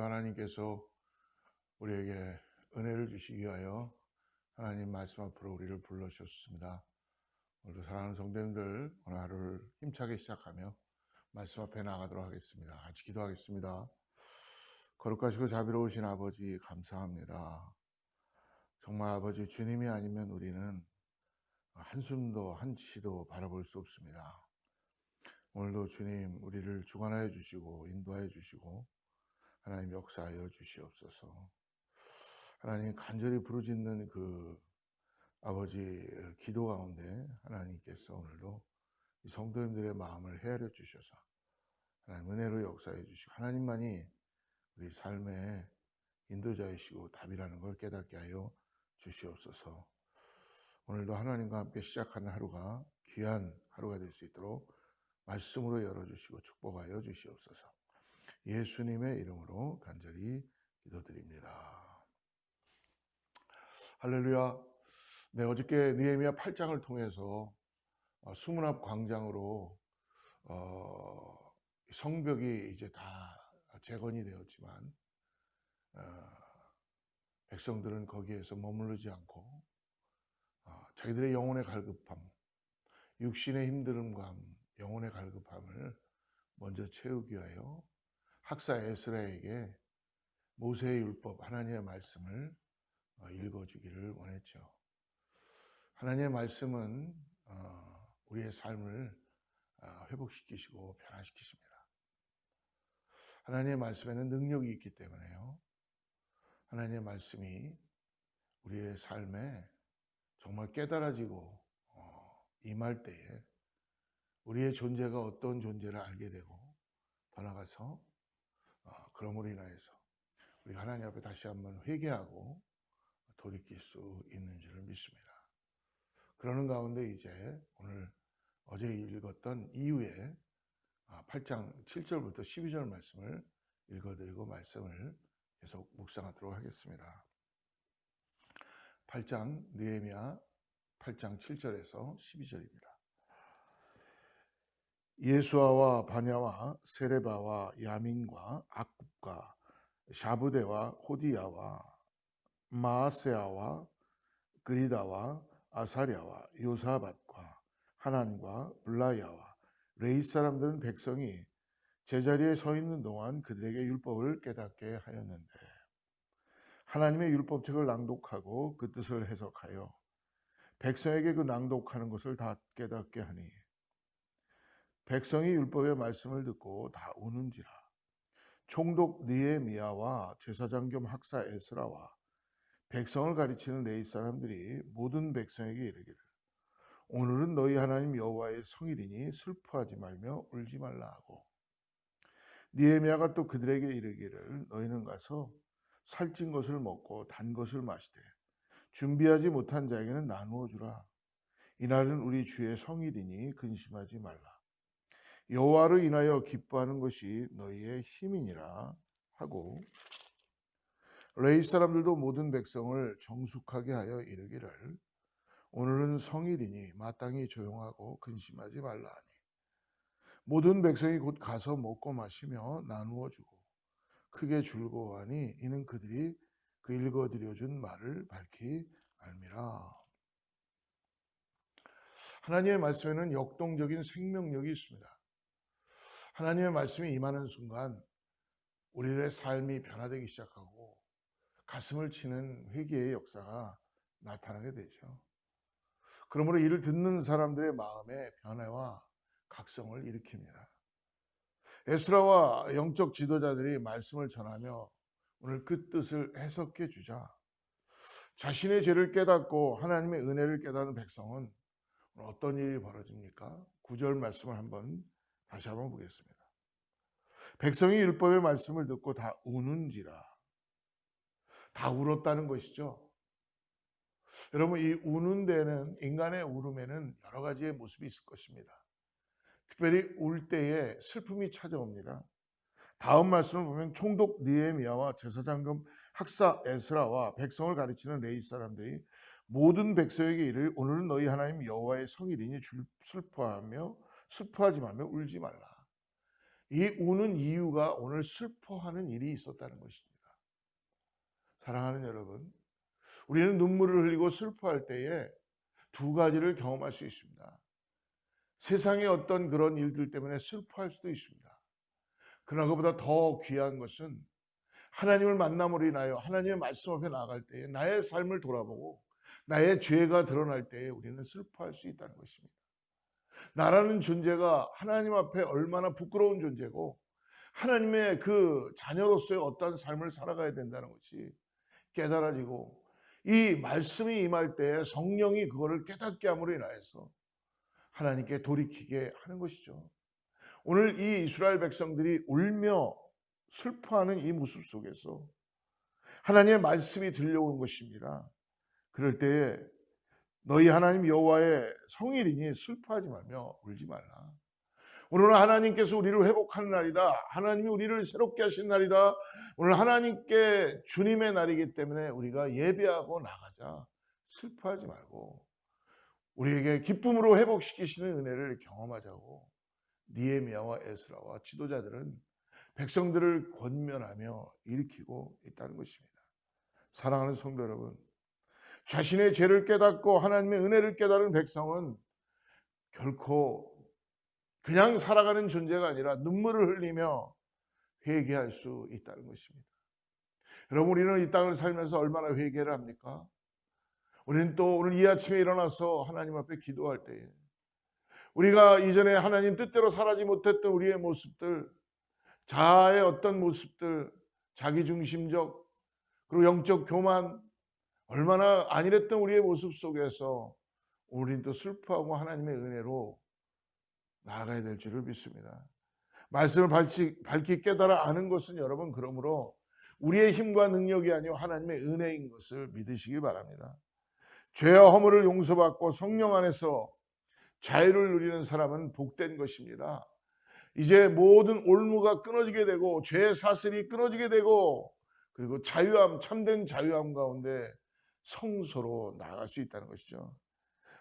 하나님께서 우리에게 은혜를 주시기 위하여 하나님 말씀 앞으로 우리를 불러주셨습니다. 오늘도 사랑하는 성도님들, 오늘 하루를 힘차게 시작하며 말씀 앞에 나가도록 하겠습니다. 같이 기도하겠습니다. 거룩하시고 자비로우신 아버지 감사합니다. 정말 아버지 주님이 아니면 우리는 한숨도 한치도 바라볼 수 없습니다. 오늘도 주님 우리를 주관하여 주시고 인도하여 주시고 하나님 역사하여 주시옵소서. 하나님 간절히 부르짖는 그 아버지 기도 가운데 하나님께서 오늘도 이 성도님들의 마음을 헤아려 주셔서 하나님 은혜로 역사해 주시고 하나님만이 우리 삶의 인도자이시고 답이라는 걸 깨닫게 하여 주시옵소서. 오늘도 하나님과 함께 시작하는 하루가 귀한 하루가 될 수 있도록 말씀으로 열어주시고 축복하여 주시옵소서. 예수님의 이름으로 간절히 기도드립니다. 할렐루야. 네, 어저께 느헤미야 8장을 통해서 수문앞 광장으로 성벽이 이제 다 재건이 되었지만 백성들은 거기에서 머무르지 않고 자기들의 영혼의 갈급함, 육신의 힘듦과 영혼의 갈급함을 먼저 채우기 위하여 학사 에스라에게 모세의 율법, 하나님의 말씀을 읽어주기를 원했죠. 하나님의 말씀은 우리의 삶을 회복시키시고 변화시키십니다. 하나님의 말씀에는 능력이 있기 때문에요. 하나님의 말씀이 우리의 삶에 정말 깨달아지고 임할 때에 우리의 존재가 어떤 존재를 알게 되고 더 나아가서 그러므로 인하여서 우리가 하나님 앞에 다시 한번 회개하고 돌이킬 수 있는 줄을 믿습니다. 그러는 가운데 이제 오늘 어제 읽었던 이후에 8장 7절부터 12절 말씀을 읽어드리고 말씀을 계속 묵상하도록 하겠습니다. 8장 느헤미야 8장 7절에서 12절입니다. 예수아와 바냐와 세레바와 야민과 악굽과 샤부데와 호디야와 마아세아와 그리다와 아사랴와 요사밧과 하난과 블라야와 레이 사람들은 백성이 제자리에 서 있는 동안 그들에게 율법을 깨닫게 하였는데 하나님의 율법책을 낭독하고 그 뜻을 해석하여 백성에게 그 낭독하는 것을 다 깨닫게 하니 백성이 율법의 말씀을 듣고 다 우는지라. 총독 느헤미야와 제사장 겸 학사 에스라와 백성을 가르치는 레위 사람들이 모든 백성에게 이르기를 오늘은 너희 하나님 여호와의 성일이니 슬퍼하지 말며 울지 말라 하고 느헤미야가 또 그들에게 이르기를 너희는 가서 살찐 것을 먹고 단 것을 마시되 준비하지 못한 자에게는 나누어 주라. 이날은 우리 주의 성일이니 근심하지 말라. 여호와를 인하여 기뻐하는 것이 너희의 힘이니라 하고 레위 사람들도 모든 백성을 정숙하게 하여 이르기를 오늘은 성일이니 마땅히 조용하고 근심하지 말라 하니 모든 백성이 곧 가서 먹고 마시며 나누어 주고 크게 즐거워하니 이는 그들이 그 읽어드려 준 말을 밝히 알미라. 하나님의 말씀에는 역동적인 생명력이 있습니다. 하나님의 말씀이 임하는 순간 우리의 삶이 변화되기 시작하고 가슴을 치는 회개의 역사가 나타나게 되죠. 그러므로 이를 듣는 사람들의 마음에 변화와 각성을 일으킵니다. 에스라와 영적 지도자들이 말씀을 전하며 오늘 그 뜻을 해석해 주자 자신의 죄를 깨닫고 하나님의 은혜를 깨닫는 백성은 어떤 일이 벌어집니까? 9절 말씀을 다시 한번 보겠습니다. 백성이 율법의 말씀을 듣고 다 우는지라. 다 울었다는 것이죠. 여러분, 이 우는 데는 인간의 울음에는 여러 가지의 모습이 있을 것입니다. 특별히 울 때에 슬픔이 찾아옵니다. 다음 말씀을 보면 총독 느헤미야와 제사장 겸 학사 에스라와 백성을 가르치는 레위 사람들이 모든 백성에게 이르 오늘은 너희 하나님 여호와의 성일이니 슬퍼하지 말며 울지 말라. 이 우는 이유가 오늘 슬퍼하는 일이 있었다는 것입니다. 사랑하는 여러분, 우리는 눈물을 흘리고 슬퍼할 때에 두 가지를 경험할 수 있습니다. 세상의 어떤 그런 일들 때문에 슬퍼할 수도 있습니다. 그러나 그보다 더 귀한 것은 하나님을 만남으로 인하여 하나님의 말씀 앞에 나아갈 때에 나의 삶을 돌아보고 나의 죄가 드러날 때에 우리는 슬퍼할 수 있다는 것입니다. 나라는 존재가 하나님 앞에 얼마나 부끄러운 존재고 하나님의 그 자녀로서의 어떠한 삶을 살아가야 된다는 것이 깨달아지고 이 말씀이 임할 때 성령이 그거를 깨닫게 함으로 인하여서 하나님께 돌이키게 하는 것이죠. 오늘 이 이스라엘 백성들이 울며 슬퍼하는 이 모습 속에서 하나님의 말씀이 들려오는 것입니다. 그럴 때에 너희 하나님 여호와의 성일이니 슬퍼하지 말며 울지 말라. 오늘은 하나님께서 우리를 회복하는 날이다. 하나님이 우리를 새롭게 하신 날이다. 오늘 하나님께 주님의 날이기 때문에 우리가 예배하고 나가자. 슬퍼하지 말고 우리에게 기쁨으로 회복시키시는 은혜를 경험하자고 느헤미야와 에스라와 지도자들은 백성들을 권면하며 일으키고 있다는 것입니다. 사랑하는 성도 여러분, 자신의 죄를 깨닫고 하나님의 은혜를 깨달은 백성은 결코 그냥 살아가는 존재가 아니라 눈물을 흘리며 회개할 수 있다는 것입니다. 여러분, 우리는 이 땅을 살면서 얼마나 회개를 합니까? 우리는 또 오늘 이 아침에 일어나서 하나님 앞에 기도할 때에 우리가 이전에 하나님 뜻대로 살아지 못했던 우리의 모습들, 자아의 어떤 모습들, 자기중심적 그리고 영적 교만, 얼마나 안일했던 우리의 모습 속에서 우리는 또 슬퍼하고 하나님의 은혜로 나아가야 될 줄을 믿습니다. 말씀을 밝히 깨달아 아는 것은 여러분 그러므로 우리의 힘과 능력이 아니요 하나님의 은혜인 것을 믿으시기 바랍니다. 죄와 허물을 용서받고 성령 안에서 자유를 누리는 사람은 복된 것입니다. 이제 모든 올무가 끊어지게 되고 죄의 사슬이 끊어지게 되고 그리고 자유함, 참된 자유함 가운데 성소로 나아갈 수 있다는 것이죠.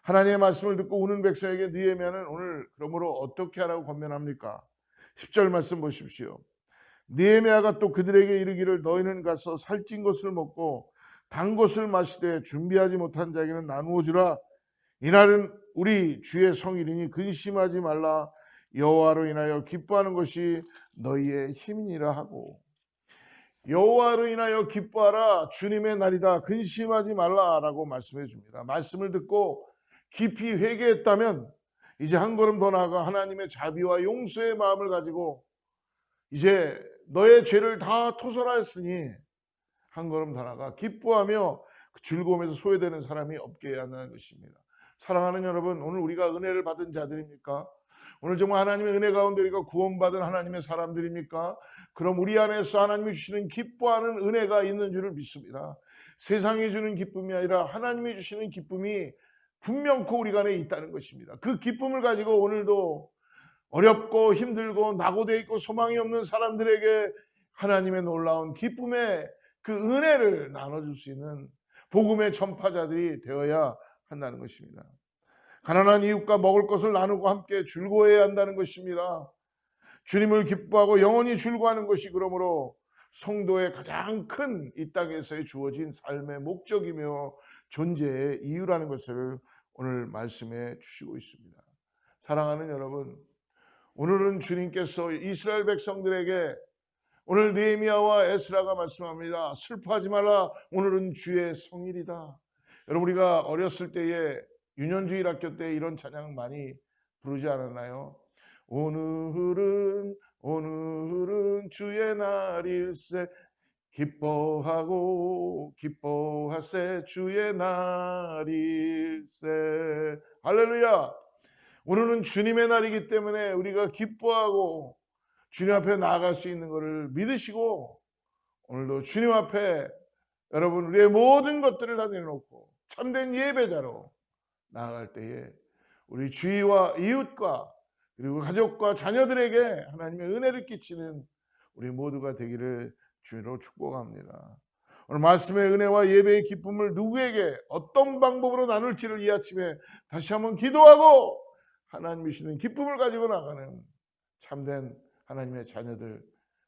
하나님의 말씀을 듣고 우는 백성에게 느헤미야는 오늘 그러므로 어떻게 하라고 권면합니까? 10절 말씀 보십시오. 느헤미야가 또 그들에게 이르기를 너희는 가서 살찐 것을 먹고 단 것을 마시되 준비하지 못한 자에게는 나누어 주라. 이날은 우리 주의 성일이니 근심하지 말라. 여호와로 인하여 기뻐하는 것이 너희의 힘이니라 하고, 여호와로 인하여 기뻐하라. 주님의 날이다. 근심하지 말라라고 말씀해 줍니다. 말씀을 듣고 깊이 회개했다면 이제 한 걸음 더 나아가 하나님의 자비와 용서의 마음을 가지고 이제 너의 죄를 다 토설하였으니 한 걸음 더 나아가 기뻐하며 그 즐거움에서 소외되는 사람이 없게 해야 한다는 것입니다. 사랑하는 여러분, 오늘 우리가 은혜를 받은 자들입니까? 오늘 정말 하나님의 은혜 가운데 우리가 구원받은 하나님의 사람들입니까? 그럼 우리 안에서 하나님이 주시는 기뻐하는 은혜가 있는 줄을 믿습니다. 세상이 주는 기쁨이 아니라 하나님이 주시는 기쁨이 분명코 우리 안에 있다는 것입니다. 그 기쁨을 가지고 오늘도 어렵고 힘들고 낙오되어 있고 소망이 없는 사람들에게 하나님의 놀라운 기쁨의 그 은혜를 나눠줄 수 있는 복음의 전파자들이 되어야 한다는 것입니다. 가난한 이웃과 먹을 것을 나누고 함께 즐거워해야 한다는 것입니다. 주님을 기뻐하고 영원히 즐거워하는 것이 그러므로 성도의 가장 큰 이 땅에서의 주어진 삶의 목적이며 존재의 이유라는 것을 오늘 말씀해 주시고 있습니다. 사랑하는 여러분, 오늘은 주님께서 이스라엘 백성들에게 오늘 느헤미야와 에스라가 말씀합니다. 슬퍼하지 말라. 오늘은 주의 성일이다. 여러분, 우리가 어렸을 때에 유년주일 학교 때 이런 찬양 많이 부르지 않았나요? 오늘은 주의 날일세 기뻐하고 기뻐하세 주의 날일세. 할렐루야. 오늘은 주님의 날이기 때문에 우리가 기뻐하고 주님 앞에 나아갈 수 있는 것을 믿으시고 오늘도 주님 앞에 여러분 우리의 모든 것들을 다 내놓고 참된 예배자로 나아갈 때에 우리 주위와 이웃과 그리고 가족과 자녀들에게 하나님의 은혜를 끼치는 우리 모두가 되기를 주로 축복합니다. 오늘 말씀의 은혜와 예배의 기쁨을 누구에게 어떤 방법으로 나눌지를 이 아침에 다시 한번 기도하고 하나님이 주시는 기쁨을 가지고 나가는 참된 하나님의 자녀들,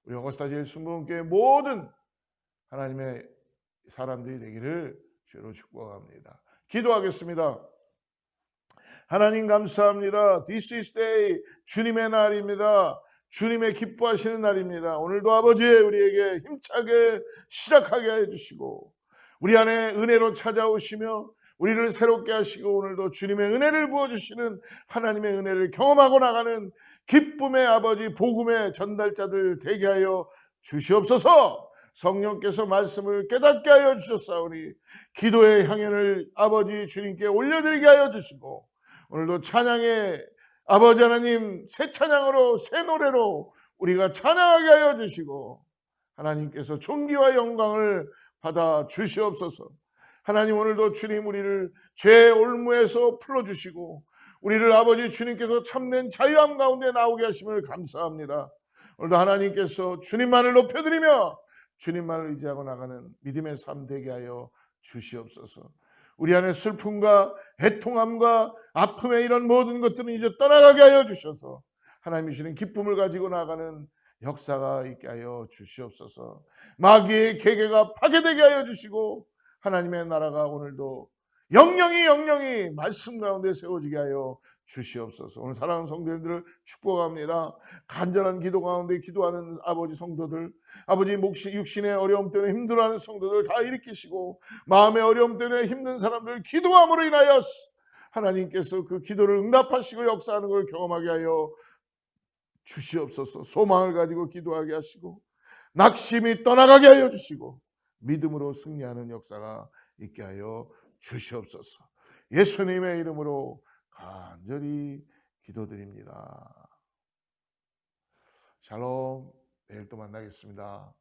우리 어거스타 제일 순복음교회 모든 하나님의 사람들이 되기를 주로 축복합니다. 기도하겠습니다. 하나님 감사합니다. This is day, 주님의 날입니다. 주님의 기뻐하시는 날입니다. 오늘도 아버지 우리에게 힘차게 시작하게 해주시고 우리 안에 은혜로 찾아오시며 우리를 새롭게 하시고 오늘도 주님의 은혜를 부어주시는 하나님의 은혜를 경험하고 나가는 기쁨의 아버지 복음의 전달자들 되게 하여 주시옵소서. 성령께서 말씀을 깨닫게 하여 주셨사오니 기도의 향연을 아버지 주님께 올려드리게 하여 주시고 오늘도 찬양의 아버지 하나님 새 찬양으로 새 노래로 우리가 찬양하게 하여 주시고 하나님께서 존귀와 영광을 받아 주시옵소서. 하나님 오늘도 주님 우리를 죄의 올무에서 풀어주시고 우리를 아버지 주님께서 참된 자유함 가운데 나오게 하심을 감사합니다. 오늘도 하나님께서 주님만을 높여드리며 주님만을 의지하고 나가는 믿음의 삶 되게 하여 주시옵소서. 우리 안에 슬픔과 애통함과 아픔의 이런 모든 것들은 이제 떠나가게 하여 주셔서 하나님이 주시는 기쁨을 가지고 나가는 역사가 있게 하여 주시옵소서. 마귀의 계계가 파괴되게 하여 주시고 하나님의 나라가 오늘도 영영이 말씀 가운데 세워지게 하여 주시옵소서. 오늘 사랑하는 성도님들을 축복합니다. 간절한 기도 가운데 기도하는 아버지 성도들, 아버지 육신의 어려움 때문에 힘들어하는 성도들 다 일으키시고 마음의 어려움 때문에 힘든 사람들 기도함으로 인하여 하나님께서 그 기도를 응답하시고 역사하는 걸 경험하게 하여 주시옵소서. 소망을 가지고 기도하게 하시고 낙심이 떠나가게 하여 주시고 믿음으로 승리하는 역사가 있게 하여 주시옵소서. 예수님의 이름으로 간절히 기도드립니다. 샬롬. 내일 또 만나겠습니다.